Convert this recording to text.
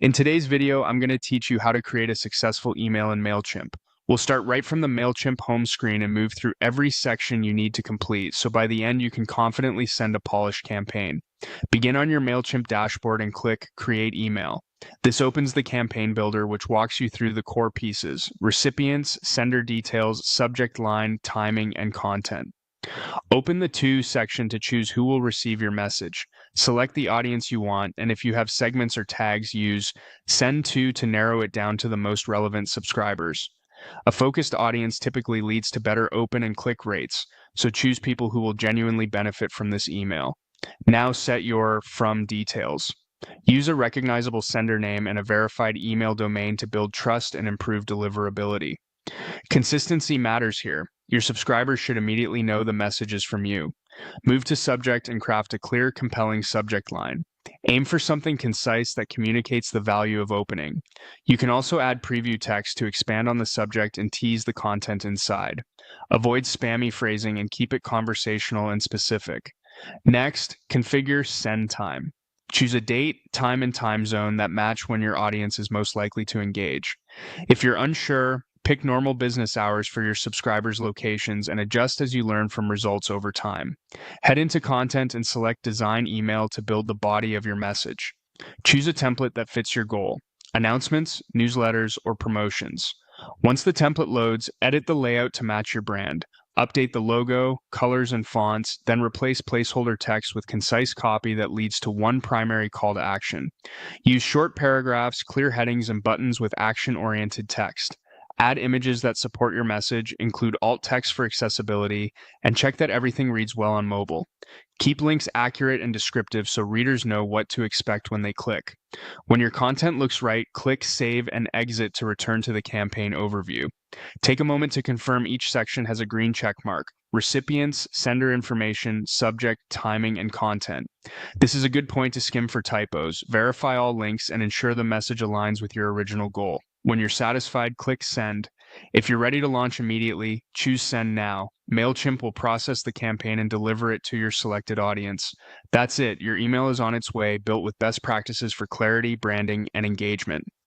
In today's video, I'm going to teach you how to create a successful email in Mailchimp. We'll start right from the Mailchimp home screen and move through every section you need to complete, so by the end you can confidently send a polished campaign. Begin on your Mailchimp dashboard and click Create Email. This opens the campaign builder, which walks you through the core pieces: recipients, sender details, subject line, timing, and content. Open the To section to choose who will receive your message. Select the audience you want, and if you have segments or tags, use Send to narrow it down to the most relevant subscribers. A focused audience typically leads to better open and click rates, so choose people who will genuinely benefit from this email. Now set your From details. Use a recognizable sender name and a verified email domain to build trust and improve deliverability. Consistency matters here. Your subscribers should immediately know the message is from you. Move to subject and craft a clear, compelling subject line. Aim for something concise that communicates the value of opening. You can also add preview text to expand on the subject and tease the content inside. Avoid spammy phrasing and keep it conversational and specific. Next, configure send time. Choose a date, time, and time zone that match when your audience is most likely to engage. If you're unsure, pick normal business hours for your subscribers' locations and adjust as you learn from results over time. Head into content and select Design Email to build the body of your message. Choose a template that fits your goal: announcements, newsletters, or promotions. Once the template loads, edit the layout to match your brand. Update the logo, colors, and fonts, then replace placeholder text with concise copy that leads to one primary call to action. Use short paragraphs, clear headings, and buttons with action-oriented text. Add images that support your message, include alt text for accessibility, and check that everything reads well on mobile. Keep links accurate and descriptive so readers know what to expect when they click. When your content looks right, click Save and Exit to return to the campaign overview. Take a moment to confirm each section has a green check mark: recipients, sender information, subject, timing, and content. This is a good point to skim for typos. Verify all links and ensure the message aligns with your original goal. When you're satisfied, click Send. If you're ready to launch immediately, choose Send Now. Mailchimp will process the campaign and deliver it to your selected audience. That's it. Your email is on its way, built with best practices for clarity, branding, and engagement.